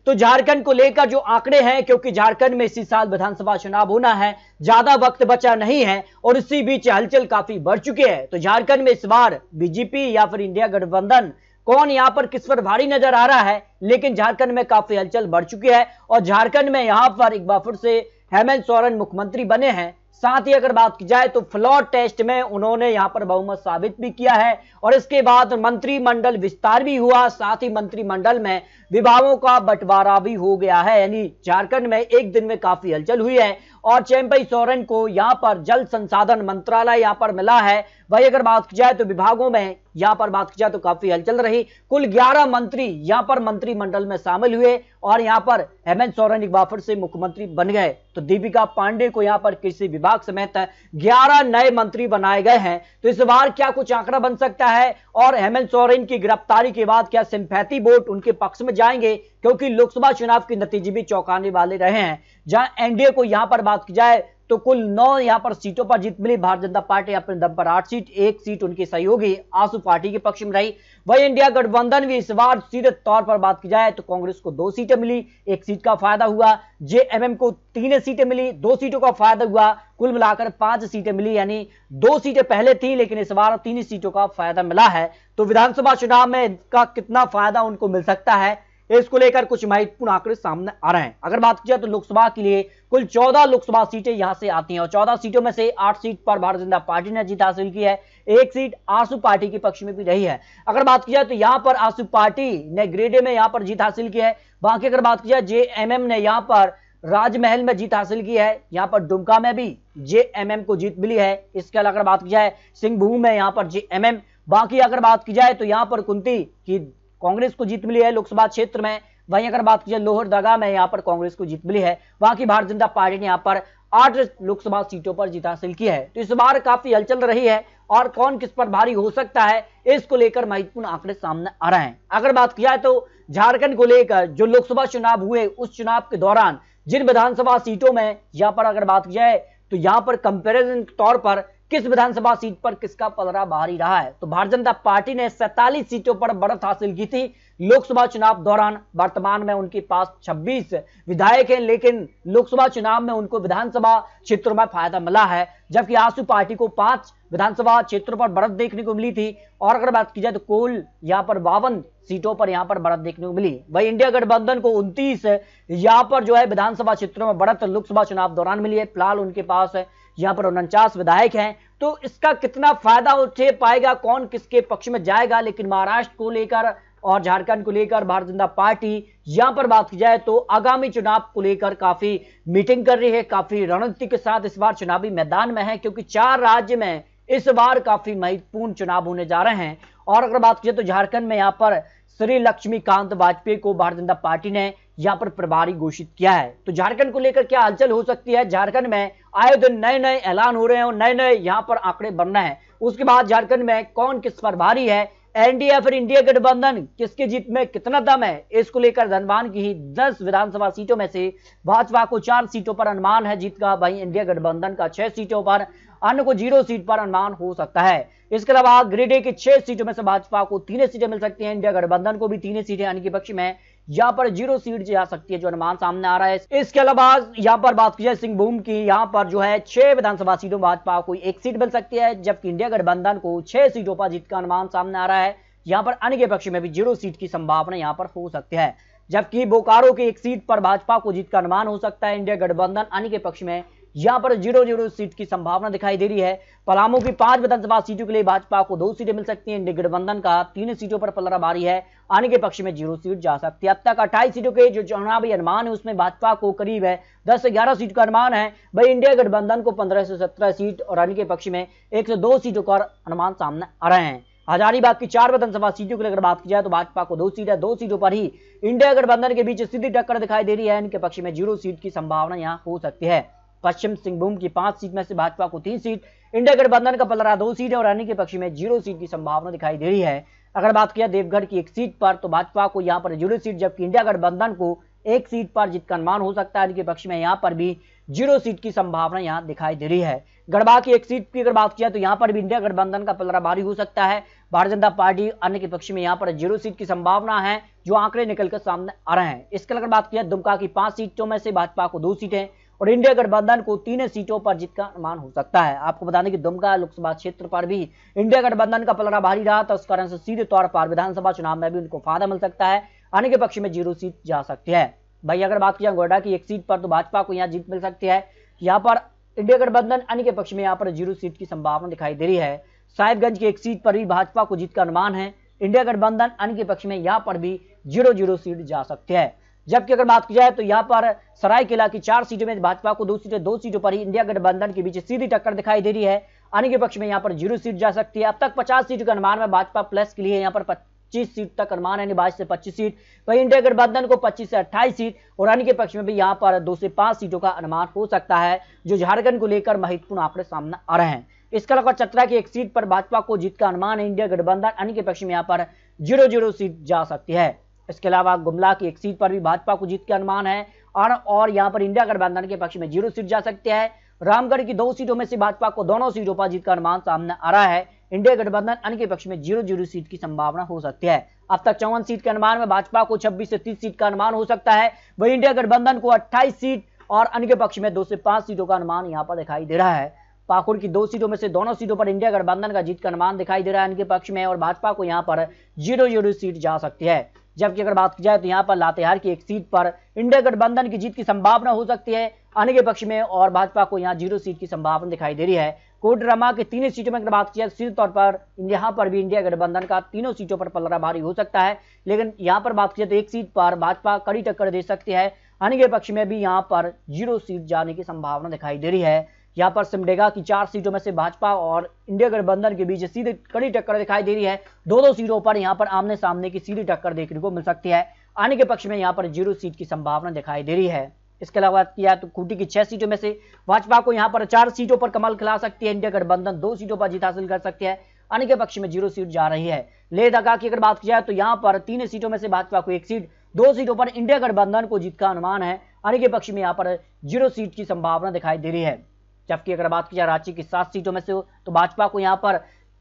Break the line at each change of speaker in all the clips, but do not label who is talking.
तो झारखंड को लेकर जो आंकड़े हैं, क्योंकि झारखंड में इसी साल विधानसभा चुनाव होना है, ज्यादा वक्त बचा नहीं है और इसी बीच हलचल काफी बढ़ चुकी है। तो झारखंड में इस बार बीजेपी या फिर इंडिया गठबंधन, कौन यहां पर किस पर भारी नजर आ रहा है, लेकिन झारखंड में काफी हलचल बढ़ चुकी है और झारखंड में यहां पर एक बार फिर से हेमंत सोरेन मुख्यमंत्री बने हैं। साथ ही अगर बात की जाए तो फ्लोर टेस्ट में उन्होंने यहां पर बहुमत साबित भी किया है और इसके बाद मंत्रिमंडल विस्तार भी हुआ, साथ ही मंत्रिमंडल में विभागों का बंटवारा भी हो गया है। यानी झारखंड में एक दिन में काफी हलचल हुई है और चंपई सोरेन को यहां पर जल संसाधन मंत्रालय यहां पर मिला है। वही अगर बात की जाए तो विभागों में यहां पर बात की जाए तो काफी हलचल रही। कुल 11 मंत्री यहां पर मंत्रिमंडल में शामिल हुए और यहां पर हेमंत सोरेन एक बार फिर से मुख्यमंत्री बन गए। तो दीपिका पांडे को यहां पर कृषि विभाग समेत 11 नए मंत्री बनाए गए हैं। तो इस बार क्या कुछ आंकड़ा बन सकता है और हेमंत सोरेन की गिरफ्तारी के बाद क्या सिंपैथी वोट उनके पक्ष में जाएंगे, क्योंकि लोकसभा चुनाव के नतीजे भी चौंकाने वाले रहे हैं। जहां एनडीए को यहां पर बात की जाए तो कुल 9 यहां पर सीटों पर जीत मिली। भारतीय जनता पार्टी अपने दम पर 8 सीट, 1 सीट उनकी सहयोगी आसू पार्टी के पक्ष में रही। वही इंडिया गठबंधन भी इस बार सीधे तौर पर बात की जाए तो कांग्रेस को 2 सीटें मिली, 1 सीट का फायदा हुआ। जेएमएम को 3 सीटें मिली, 2 सीटों का फायदा हुआ। कुल मिलाकर 5 सीटें मिली, यानी 2 सीटें पहले थी लेकिन इस बार 3 सीटों का फायदा मिला है। तो विधानसभा चुनाव में इसका कितना फायदा उनको मिल सकता है, इसको लेकर कुछ महत्वपूर्ण आंकड़े सामने आ रहे हैं। अगर बात की जाए तो लोकसभा के लिए कुल 14 लोकसभा सीटें यहां से आती हैं और 14 सीटों में से 8 सीट पर भारतीय जनता पार्टी ने जीत हासिल की है, 1 सीट आसू पार्टी के पक्ष में भी रही है। अगर बात की जाए तो यहां पर आसू पार्टी ने ग्रेडे में यहां पर जीत हासिल की है। बाकी अगर बात की जाए जेएमएम ने यहां पर राजमहल में जीत हासिल की है, यहां पर दुमका में भी जेएमएम को जीत मिली है। इसके अलावा अगर बात की जाए सिंहभूम में यहां पर जेएमएम, बाकी अगर बात की जाए तो यहां पर कुंती की कांग्रेस को जीत मिली है लोकसभा क्षेत्र में। वहीं अगर बात की जाए लोहरदगा में यहां पर कांग्रेस को जीत मिली है। बाकी भारतीय जनता पार्टी ने यहां पर 8 लोकसभा सीटों पर जीत हासिल की है। तो इस बार काफी हलचल रही है और कौन किस पर भारी हो सकता है, इसको लेकर महत्वपूर्ण आंकड़े सामने आ रहे हैं। अगर बात की जाए तो झारखंड को लेकर जो लोकसभा चुनाव हुए, उस चुनाव के दौरान जिन विधानसभा सीटों में यहां पर अगर बात की जाए तो यहां पर कंपैरिजन के तौर पर किस विधानसभा सीट पर किसका पलड़ा भारी रहा है, तो भारतीय जनता पार्टी ने 47 सीटों पर बढ़त हासिल की थी लोकसभा चुनाव दौरान। वर्तमान में उनके पास 26 विधायक हैं, लेकिन लोकसभा चुनाव में उनको विधानसभा क्षेत्रों में फायदा मिला है, जबकि आसू पार्टी को 5 विधानसभा क्षेत्रों पर बढ़त देखने को मिली थी। और अगर बात की जाए तो कुल यहां पर 52 सीटों पर यहां पर बढ़त देखने को मिली। वही इंडिया गठबंधन को 29 यहां पर जो है विधानसभा क्षेत्रों में बढ़त लोकसभा चुनाव दौरान मिली है। फिलहाल उनके पास यहां पर 49 विधायक हैं। तो इसका कितना फायदा उठे पाएगा, कौन किसके पक्ष में जाएगा, लेकिन महाराष्ट्र को लेकर और झारखंड को लेकर भारतीय जनता पार्टी यहां पर बात की जाए तो आगामी चुनाव को लेकर काफी मीटिंग कर रही है, काफी रणनीति के साथ इस बार चुनावी मैदान में है, क्योंकि 4 राज्य में इस बार काफी महत्वपूर्ण चुनाव होने जा रहे हैं। और अगर बात की जाए तो झारखंड में यहां पर श्री लक्ष्मीकांत वाजपेयी को भारतीय जनता पार्टी ने यहां पर प्रभारी घोषित किया है। तो झारखंड को लेकर क्या हलचल हो सकती है, झारखंड में आए दिन नए नए ऐलान हो रहे हैं और नए नए यहां पर आंकड़े बन रहे हैं। उसके बाद झारखंड में कौन किस पर भारी है, एनडीए फिर इंडिया गठबंधन, किसकी जीत में कितना दम है, इसको लेकर धनबाद की ही 10 विधानसभा सीटों में से भाजपा को 4 सीटों पर अनुमान है जीत का। वहीं इंडिया गठबंधन का 6 सीटों पर, अन्य को 0 सीट पर अनुमान हो सकता है। इसके अलावा गिरिडीह की 6 सीटों में से भाजपा को 3 सीटें मिल सकती हैं, इंडिया गठबंधन को भी 3 सीटें यानी कि पक्ष में यहां पर 0 सीट जा सकती है, जो अनुमान सामने आ रहा है। इसके अलावा यहां पर बात की जाए सिंहभूम की, यहां पर जो है 6 विधानसभा सीटों में भाजपा को 1 सीट मिल सकती है, जबकि इंडिया गठबंधन को 6 सीटों पर जीत का अनुमान सामने आ रहा है। यहां पर अन्य के पक्ष में भी 0 सीट की संभावना यहां पर हो सकती है, जबकि बोकारो की 1 सीट पर भाजपा को जीत का अनुमान हो सकता है। इंडिया गठबंधन अन्य के पक्ष में यहां पर 0-0 सीट की संभावना दिखाई दे रही है। पलामू की 5 विधानसभा सीटों के लिए भाजपा को 2 सीटें मिल सकती हैं, इंडिया गठबंधन का 3 सीटों पर पलड़ा भारी है, आने के पक्ष में 0 सीट जा सकती है। अब तक 28 सीटों के जो चुनावी अनुमान है उसमें भाजपा को करीब है 10 से 11 सीट का अनुमान है। वही इंडिया गठबंधन को 15 से 17 सीट और अन्य के पक्ष में 1 से 2 सीटों का अनुमान सामने आ रहे हैं। हजारीबाग की 4 विधानसभा सीटों की अगर बात की जाए तो भाजपा को 2 सीट है, 2 सीटों पर ही इंडिया गठबंधन के बीच सीधी टक्कर दिखाई दे रही है, इनके पक्ष में 0 सीट की संभावना यहां हो सकती है। पश्चिम सिंहभूम की 5 सीट में से भाजपा को 3 सीट, इंडिया गठबंधन का पलड़ा 2 सीट है और अन्य के पक्ष में 0 सीट की संभावना दिखाई दे रही है। अगर बात किया देवगढ़ की 1 सीट पर तो भाजपा को यहां पर 0 सीट, जबकि इंडिया गठबंधन को 1 सीट पर जीत का अनुमान हो सकता है, इनके पक्ष में यहां पर भी 0 सीट की संभावना यहां दिखाई दे रही है। गढ़वा की 1 सीट की अगर बात किया तो यहां पर भी इंडिया गठबंधन का पलड़ा भारी हो सकता है। भारतीय जनता पार्टी अन्य के पक्ष में यहाँ पर 0 सीट की संभावना है, जो आंकड़े निकलकर सामने आ रहे हैं। इसके अगर बात किया दुमका की 5 सीटों में से भाजपा को 2 सीटें और इंडिया गठबंधन को 3 सीटों पर जीत का अनुमान हो सकता है। आपको बता दें कि दुमका लोकसभा क्षेत्र पर भी इंडिया गठबंधन का पलड़ा भारी रहा था, उस कारण से सीधे तौर पर विधानसभा चुनाव में भी उनको फायदा मिल सकता है, अन्य के पक्ष में 0 सीट जा सकती है। भाई अगर बात किया गोड्डा की 1 सीट पर तो भाजपा को यहाँ जीत मिल सकती है। यहाँ पर इंडिया गठबंधन अन्य के पक्ष में यहाँ पर 0 सीट की संभावना दिखाई दे रही है। साहिबगंज की 1 सीट पर भी भाजपा को जीत का अनुमान है, इंडिया गठबंधन अन्य के पक्ष में यहाँ पर भी 0-0 सीट जा सकती है। जबकि अगर बात की जाए तो यहाँ पर सरायकेला की 4 सीटों में भाजपा को 2 सीटें, 2 सीटों पर ही इंडिया गठबंधन के बीच सीधी टक्कर दिखाई दे रही है, अन्य के पक्ष में यहाँ पर 0 सीट जा सकती है। अब तक 50 सीटों का अनुमान में भाजपा प्लस के लिए यहाँ पर 25 सीट तक अनुमान है, 22 से 25 सीट, वही इंडिया गठबंधन को 25 से 28 सीट और अन्य के पक्ष में भी यहाँ पर 2 से 5 सीटों का अनुमान हो सकता है, जो झारखंड को लेकर महत्वपूर्ण आंकड़े सामने आ रहे हैं। इसके अलावा चतरा की 1 सीट पर भाजपा को जीत का अनुमान है, इंडिया गठबंधन अन्य के पक्ष में यहाँ पर 0-0 सीट जा सकती है। इसके अलावा गुमला की 1 सीट पर भी भाजपा को जीत का अनुमान है और यहाँ पर इंडिया गठबंधन के पक्ष में 0 सीट जा सकती है। रामगढ़ की 2 सीटों में से भाजपा को दोनों सीटों पर जीत का अनुमान सामने आ रहा है, इंडिया गठबंधन अन्य के पक्ष में 0-0 सीट की संभावना हो सकती है। अब तक 54 सीट के अनुमान में भाजपा को 26 से 30 सीट का अनुमान हो सकता है, वही इंडिया गठबंधन को 28 सीट और अन्य के पक्ष में 2 से 5 सीटों का अनुमान यहाँ पर दिखाई दे रहा है। पाकुड़ की 2 सीटों में से दोनों सीटों पर इंडिया गठबंधन का जीत का अनुमान दिखाई दे रहा है इनके पक्ष में और भाजपा को यहाँ पर 0-0 सीट जा सकती है। जबकि अगर बात की जाए तो यहाँ पर लातेहार की 1 सीट पर इंडिया गठबंधन की जीत की संभावना हो सकती है, अन्य के पक्ष में और भाजपा को यहाँ 0 सीट की संभावना दिखाई दे रही है। कोडरमा के 3 सीटों में अगर बात की जाए सीधे तौर पर यहाँ पर भी इंडिया गठबंधन का 3 सीटों पर पलड़ा भारी हो सकता है, लेकिन यहाँ पर बात की जाए तो 1 सीट पर भाजपा कड़ी टक्कर दे सकती है, अन्य के पक्ष में भी यहाँ पर 0 सीट जाने की संभावना दिखाई दे रही है। यहाँ पर सिमडेगा की 4 सीटों में से भाजपा और इंडिया गठबंधन के बीच सीधी कड़ी टक्कर दिखाई दे रही है, 2-2 सीटों पर यहाँ पर आमने सामने की सीधी टक्कर देखने को मिल सकती है, अन्य के पक्ष में यहाँ पर 0 सीट की संभावना दिखाई दे रही है। इसके अलावा किया तो खूंटी की 6 सीटों में से भाजपा को यहाँ पर 4 सीटों पर कमल खिला सकती है, इंडिया गठबंधन 2 सीटों पर जीत हासिल कर सकती है, अन्य के पक्ष में 0 सीट जा रही है। लेह दगा की अगर बात की जाए तो यहाँ पर 3 सीटों में से भाजपा को 1 सीट, 2 सीटों पर इंडिया गठबंधन को जीत का अनुमान है, अन्य के पक्ष में यहाँ पर 0 सीट की संभावना दिखाई दे रही है। जबकि अगर बात की जाए रांची की 7 सीटों में से तो भाजपा को यहाँ पर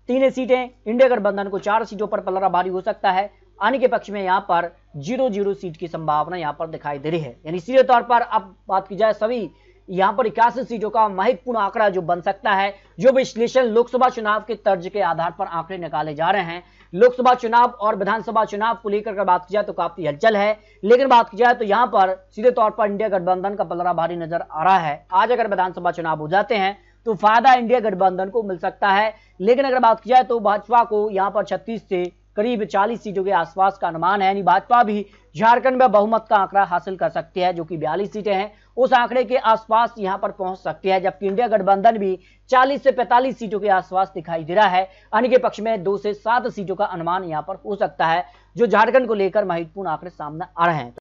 3 सीटें, इंडिया गठबंधन को 4 सीटों पर पलड़ा भारी हो सकता है, अन्य के पक्ष में यहाँ पर 0-0 सीट की संभावना यहाँ पर दिखाई दे रही है। यानी सीधे तौर पर अब बात की जाए सभी यहाँ पर 81 सीटों का महत्वपूर्ण आंकड़ा जो बन सकता है, जो विश्लेषण लोकसभा चुनाव के तर्ज के आधार पर आंकड़े निकाले जा रहे हैं। लोकसभा चुनाव और विधानसभा चुनाव को लेकर अगर बात की जाए तो काफी हलचल है, लेकिन बात की जाए तो यहाँ पर सीधे तौर पर इंडिया गठबंधन का पलड़ा भारी नजर आ रहा है। आज अगर विधानसभा चुनाव हो जाते हैं तो फायदा इंडिया गठबंधन को मिल सकता है, लेकिन अगर बात की जाए तो भाजपा को यहाँ पर 36 से करीब 40 सीटों के आसपास का अनुमान है, यानी भाजपा भी झारखंड में बहुमत का आंकड़ा हासिल कर सकती है, जो कि 42 सीटें हैं, उस आंकड़े के आसपास यहां पर पहुंच सकती है। जबकि इंडिया गठबंधन भी 40 से 45 सीटों के आसपास दिखाई दे रहा है, अन्य के पक्ष में 2 से 7 सीटों का अनुमान यहां पर हो सकता है, जो झारखंड को लेकर महत्वपूर्ण आंकड़े सामने आ रहे हैं।